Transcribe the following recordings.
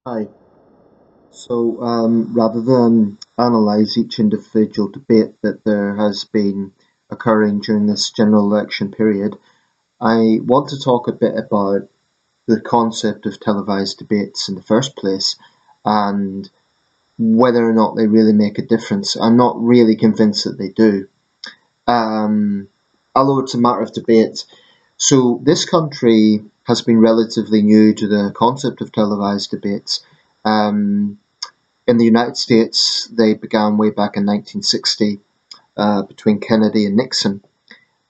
Hi. Rather than analyse each individual debate that there has been occurring during this general election period, I want to talk a bit about the concept of televised debates in the first place and whether or not they really make a difference. I'm not really convinced that they do, um, although it's a matter of debate. So, this country has been relatively new to the concept of televised debates. Um, In the United States, they began way back in 1960 between Kennedy and Nixon.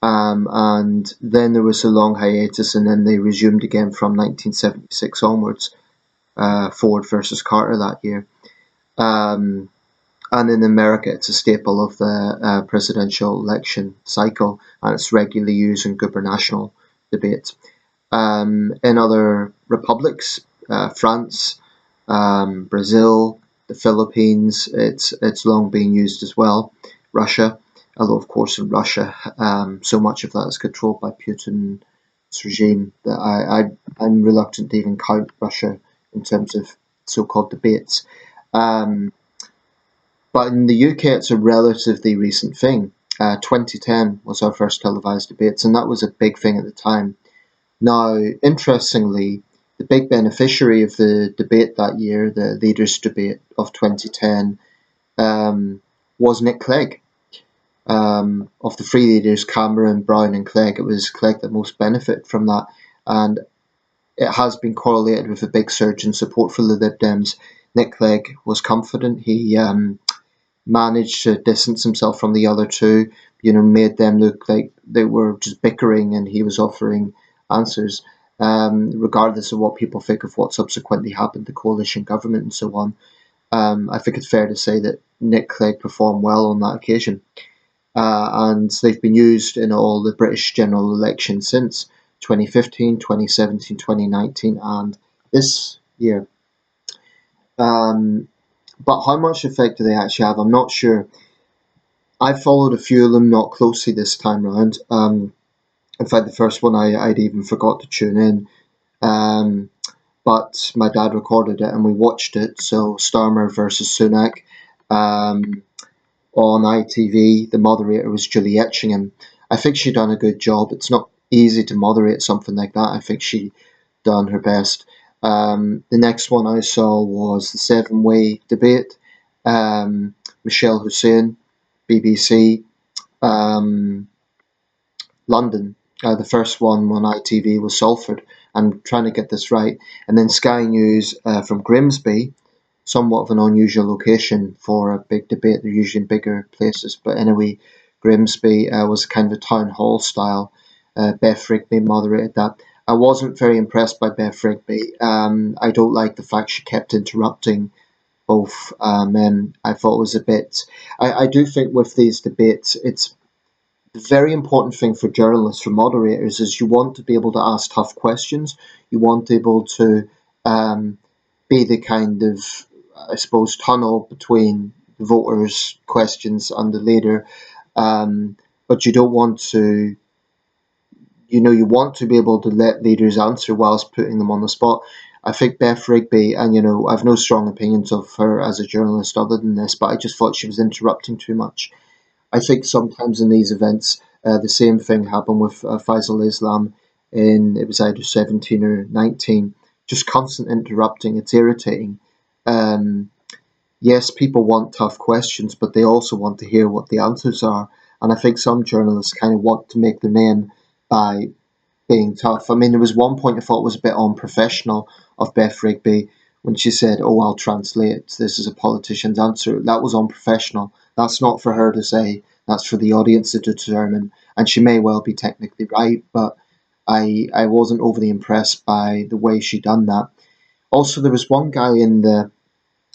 And then there was a long hiatus, and then they resumed again from 1976 onwards, Ford versus Carter that year. Um, and in America, it's a staple of the presidential election cycle, and it's regularly used in gubernatorial debates. In other republics, France, Brazil, the Philippines, it's long been used as well. Russia, although of course in Russia, so much of that is controlled by Putin's regime that I'm reluctant to even count Russia in terms of so-called debates. Um, but in the UK, it's a relatively recent thing. 2010 was our first televised debates, and that was a big thing at the time. Now, interestingly, the big beneficiary of the debate that year, the leaders' debate of 2010, um, was Nick Clegg. Of the three leaders, Cameron, Brown, and Clegg, it was Clegg that most benefited from that. And it has been correlated with a big surge in support for the Lib Dems. Nick Clegg was confident. He managed to distance himself from the other two, made them look like they were just bickering and he was offering answers, regardless of what people think of what subsequently happened, the coalition government and so on. I think it's fair to say that Nick Clegg performed well on that occasion. And they've been used in all the British general elections since 2015, 2017, 2019, and this year. Um, but how much effect do they actually have? I'm not sure. I followed a few of them not closely this time round. In fact, the first one I'd even forgot to tune in. Um, but my dad recorded it and we watched it. So Starmer versus Sunak um, on ITV. The moderator was Julie Etchingham. I think she done a good job. It's not easy to moderate something like that. I think she done her best. The next one I saw was the seven-way debate. Michelle Hussein, BBC, um, London. The first one on ITV was Salford. I'm trying to get this right. And then Sky News from Grimsby, somewhat of an unusual location for a big debate. They're usually in bigger places. But anyway, Grimsby was kind of a town hall style. Beth Rigby moderated that. I wasn't very impressed by Beth Rigby. I don't like the fact she kept interrupting both men. I thought it was a bit. I do think with these debates, it's the very important thing for journalists, for moderators, is you want to be able to ask tough questions. You want to be able to be the kind of, I suppose, tunnel between the voters' questions and the leader. But you don't want to, you want to be able to let leaders answer whilst putting them on the spot. I think Beth Rigby, and I've no strong opinions of her as a journalist other than this, but I just thought she was interrupting too much. I think sometimes in these events, the same thing happened with Faisal Islam in, it was either 17 or 19, just constant interrupting. It's irritating. Um, yes, people want tough questions, but they also want to hear what the answers are. And I think some journalists kind of want to make their name by being tough. I mean, there was one point I thought was a bit unprofessional of Beth Rigby when she said, "Oh, I'll translate. This is a politician's answer." That was unprofessional. That's not for her to say. That's for the audience to determine. And she may well be technically right, but I wasn't overly impressed by the way she done that. Also, there was one guy in the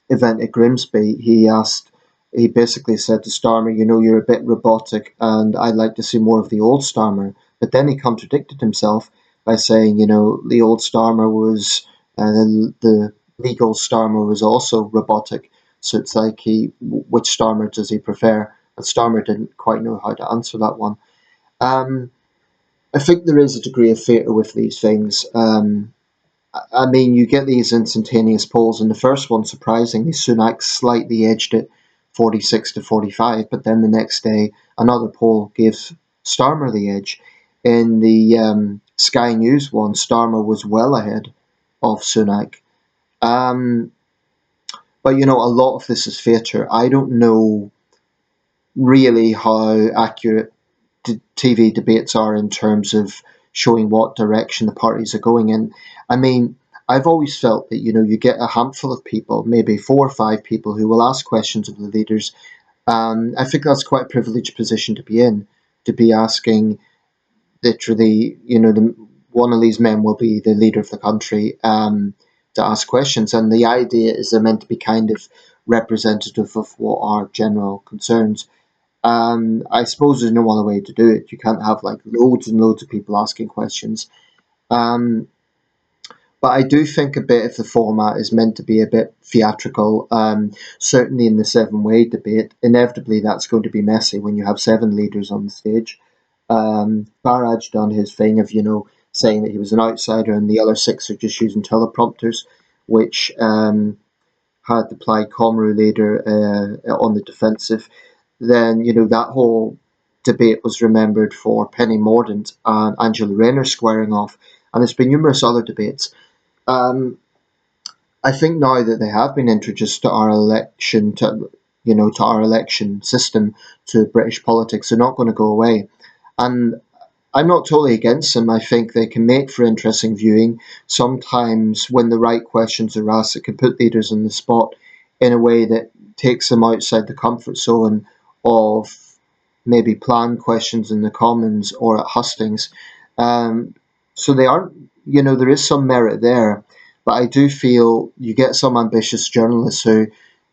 event at Grimsby. He basically said to Starmer, you're a bit robotic and I'd like to see more of the old Starmer. But then he contradicted himself by saying, the old Starmer was, the legal Starmer was also robotic. So it's like which Starmer does he prefer? And Starmer didn't quite know how to answer that one. Um, I think there is a degree of theatre with these things. I mean, you get these instantaneous polls, and the first one, surprisingly, Sunak slightly edged it 46 to 45, but then the next day, another poll gave Starmer the edge. In the Sky News one, Starmer was well ahead of Sunak. Um, but, a lot of this is theatre. I don't know really how accurate TV debates are in terms of showing what direction the parties are going in. I mean, I've always felt that you get a handful of people, maybe 4 or 5 people, who will ask questions of the leaders. I think that's quite a privileged position to be in, to be asking literally, one of these men will be the leader of the country, to ask questions, and the idea is they're meant to be kind of representative of what are general concerns. I suppose there's no other way to do it. You can't have like loads and loads of people asking questions. Um, but I do think a bit of the format is meant to be a bit theatrical. Certainly in the seven-way debate, inevitably that's going to be messy when you have seven leaders on the stage. Farage done his thing of saying that he was an outsider, and the other six are just using teleprompters, which had the Plaid Cymru leader on the defensive. Then that whole debate was remembered for Penny Mordaunt and Angela Rayner squaring off, and there's been numerous other debates. Um, I think now that they have been introduced to our election, to our election system, to British politics, they're not going to go away. And I'm not totally against them. I think they can make for interesting viewing. Sometimes, when the right questions are asked, it can put leaders on the spot in a way that takes them outside the comfort zone of maybe planned questions in the Commons or at hustings. Um, so they aren't, there is some merit there. But I do feel you get some ambitious journalists who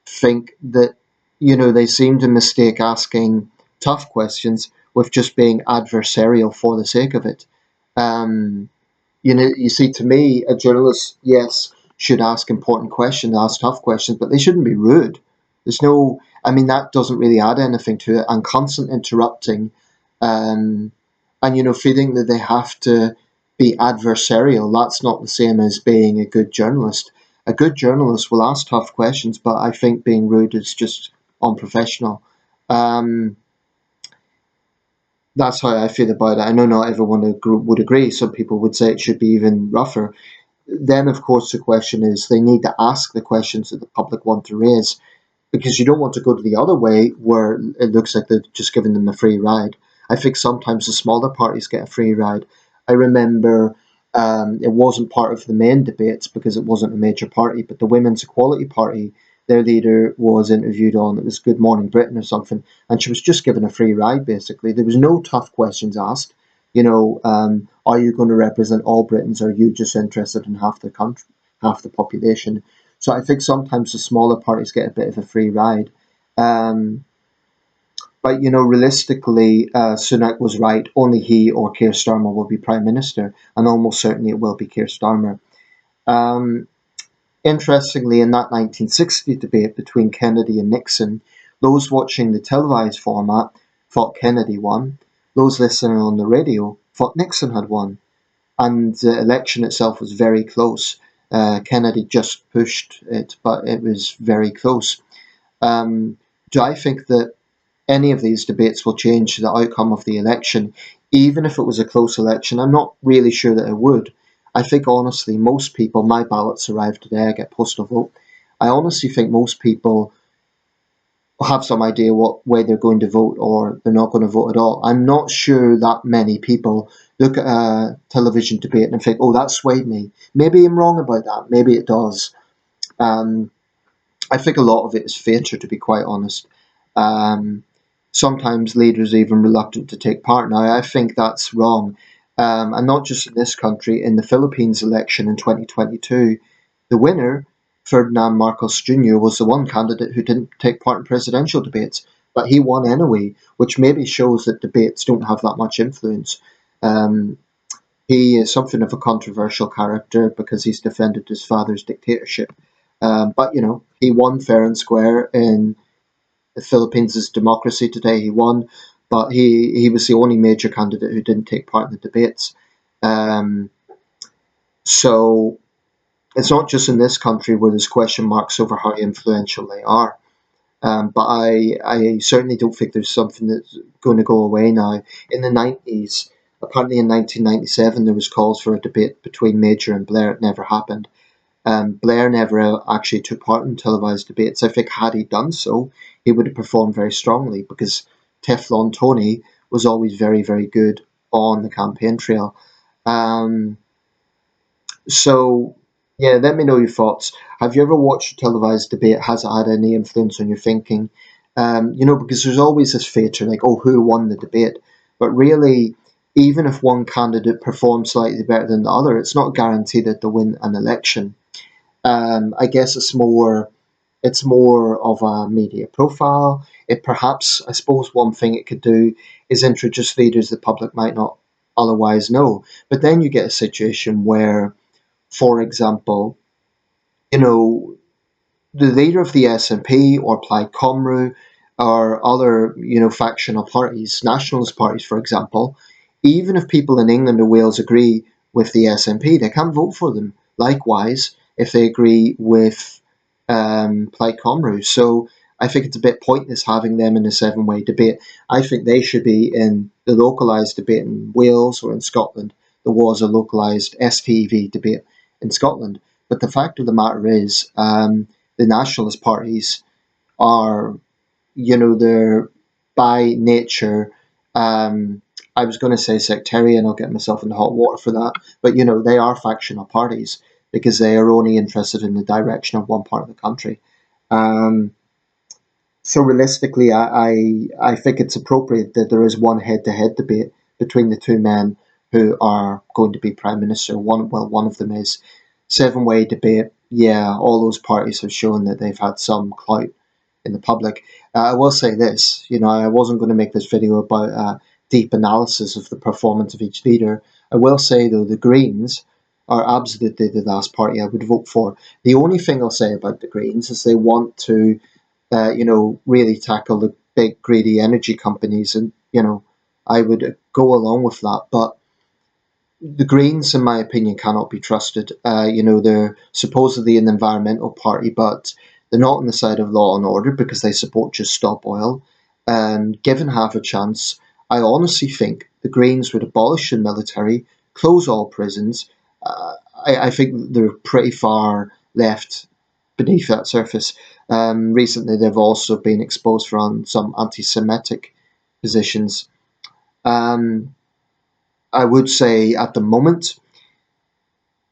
think that, they seem to mistake asking tough questions with just being adversarial for the sake of it. Um, you see, to me, a journalist, yes, should ask important questions, ask tough questions, but they shouldn't be rude. There's no, I mean, that doesn't really add anything to it. And constant interrupting, um, and feeling that they have to be adversarial, that's not the same as being a good journalist. A good journalist will ask tough questions, but I think being rude is just unprofessional. Um, that's how I feel about it. I know not everyone would agree. Some people would say it should be even rougher. Then, of course, the question is they need to ask the questions that the public want to raise, because you don't want to go to the other way where it looks like they're just giving them a free ride. I think sometimes the smaller parties get a free ride. I remember it wasn't part of the main debates because it wasn't a major party, but the Women's Equality Party, their leader was interviewed on, it was Good Morning Britain or something, and she was just given a free ride basically. There was no tough questions asked. Are you going to represent all Britons, or are you just interested in half the country, half the population? So I think sometimes the smaller parties get a bit of a free ride. Um, but realistically, Sunak was right. Only he or Keir Starmer will be Prime Minister, and almost certainly it will be Keir Starmer. Um, Interestingly, in that 1960 debate between Kennedy and Nixon, those watching the televised format thought Kennedy won. Those listening on the radio thought Nixon had won. And the election itself was very close. Kennedy just pushed it, but it was very close. Do I think that any of these debates will change the outcome of the election? Even if it was a close election, I'm not really sure that it would. I think honestly, most people, my ballots arrive today, I get postal vote. I honestly think most people have some idea what way they're going to vote, or they're not going to vote at all. I'm not sure that many people look at a television debate and think, oh, that swayed me. Maybe I'm wrong about that. Maybe it does. Um, I think a lot of it is theatre, to be quite honest. Um, Sometimes leaders are even reluctant to take part. Now, I think that's wrong. And not just in this country, in the Philippines election in 2022, the winner, Ferdinand Marcos Jr., was the one candidate who didn't take part in presidential debates, but he won anyway, which maybe shows that debates don't have that much influence. Um, he is something of a controversial character because he's defended his father's dictatorship. But, he won fair and square in the Philippines' democracy today. He won, but he was the only major candidate who didn't take part in the debates. Um, so It's not just in this country where there's question marks over how influential they are. But I certainly don't think there's something that's going to go away now. In the 90s, apparently in 1997, there was calls for a debate between Major and Blair. It never happened. Blair never actually took part in televised debates. I think had he done so, he would have performed very strongly because Teflon Tony was always very, very good on the campaign trail. Um, so, yeah, let me know your thoughts. Have you ever watched a televised debate? Has it had any influence on your thinking? Because there's always this feature like, oh, who won the debate? But really, even if one candidate performs slightly better than the other, it's not guaranteed that they'll win an election. I guess it's more of a media profile. It perhaps, I suppose, one thing it could do is introduce leaders the public might not otherwise know. But then you get a situation where, for example, you know, the leader of the SNP or Plaid Cymru or other, factional parties, nationalist parties, for example, even if people in England or Wales agree with the SNP, they can't vote for them. Likewise, if they agree with Plaid Cymru. So I think it's a bit pointless having them in a seven-way debate. I think they should be in the localised debate in Wales or in Scotland. There was a localised STV debate in Scotland. But the fact of the matter is, the nationalist parties are, they're by nature, I was going to say sectarian, I'll get myself into hot water for that, but, they are factional parties because they are only interested in the direction of one part of the country. Um, so realistically, I think it's appropriate that there is one head-to-head debate between the two men who are going to be prime minister. One of them is seven-way debate. Yeah, all those parties have shown that they've had some clout in the public. I will say this, I wasn't going to make this video about deep analysis of the performance of each leader. I will say though, the Greens are absolutely the last party I would vote for. The only thing I'll say about the Greens is they want to really tackle the big greedy energy companies, and I would go along with that. But the Greens, in my opinion, cannot be trusted. They're supposedly an environmental party, but they're not on the side of law and order because they support Just Stop Oil. And given half a chance, I honestly think the Greens would abolish the military, close all prisons. I think they're pretty far left beneath that surface. Recently, they've also been exposed for on some anti-Semitic positions. Um, I would say at the moment,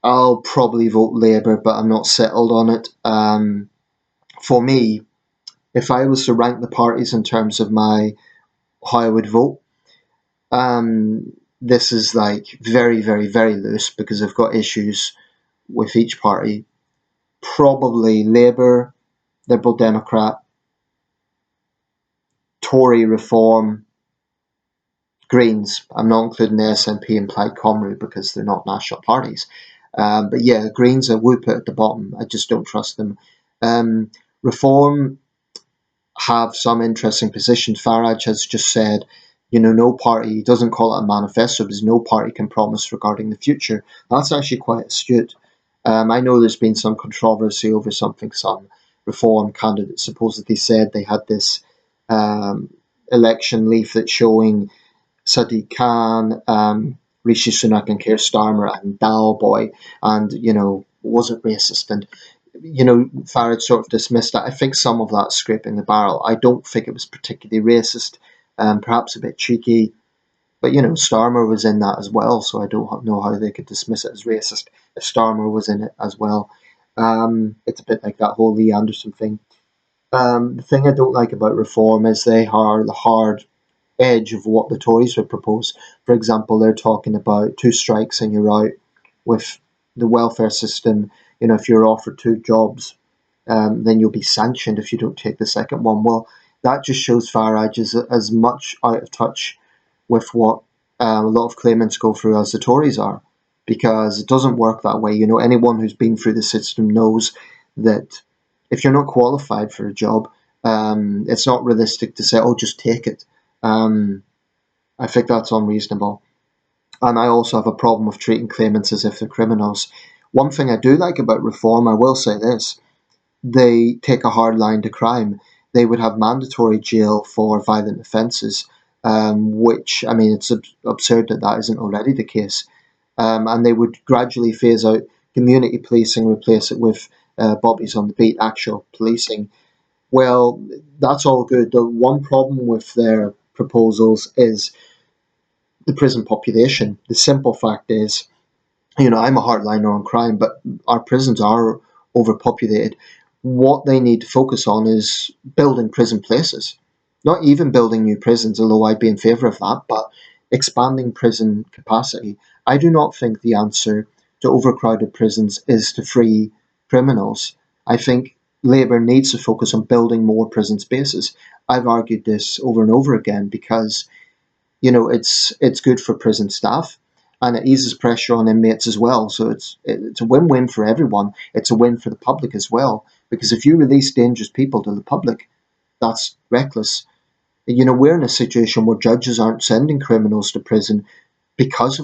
I'll probably vote Labour, but I'm not settled on it. For me, if I was to rank the parties in terms of my how I would vote, this is like very, very, very loose because I've got issues with each party. Probably Labour, Liberal Democrat, Tory Reform, Greens. I'm not including the SNP and Plaid Cymru because they're not national parties. But yeah, Greens I would put at the bottom. I just don't trust them. Reform have some interesting positions. Farage has just said, no party, he doesn't call it a manifesto, because no party can promise regarding the future. That's actually quite astute. I know there's been some controversy over something some Reform candidates supposedly said. They had this election leaflet showing Sadiq Khan, Rishi Sunak and Keir Starmer and Dal Boy, and, wasn't racist. And, Farage sort of dismissed that. I think some of that's scraping the barrel. I don't think it was particularly racist, perhaps a bit cheeky. But, Starmer was in that as well, so I don't know how they could dismiss it as racist if Starmer was in it as well. It's a bit like that whole Lee Anderson thing. The thing I don't like about Reform is they are the hard edge of what the Tories would propose. For example, they're talking about two strikes and you're out with the welfare system. If you're offered two jobs, then you'll be sanctioned if you don't take the second one. Well, that just shows Farage is as much out of touch with what a lot of claimants go through as the Tories are, because it doesn't work that way. Anyone who's been through the system knows that if you're not qualified for a job, it's not realistic to say, "Oh, just take it." Um, I think that's unreasonable. And I also have a problem with treating claimants as if they're criminals. One thing I do like about reform, I will say this, they take a hard line to crime. They would have mandatory jail for violent offences, which, I mean, it's absurd that that isn't already the case. And they would gradually phase out community policing, replace it with bobbies on the beat, actual policing. Well, that's all good. The one problem with their proposals is the prison population. The simple fact is, I'm a hardliner on crime, but our prisons are overpopulated. What they need to focus on is building prison places, not even building new prisons, although I'd be in favour of that, but expanding prison capacity. I do not think the answer to overcrowded prisons is to free criminals. I think Labour needs to focus on building more prison spaces. I've argued this over and over again because it's good for prison staff, and it eases pressure on inmates as well. So it's a win-win for everyone. It's a win for the public as well, because if you release dangerous people to the public, that's reckless. We're in a situation where judges aren't sending criminals to prison because of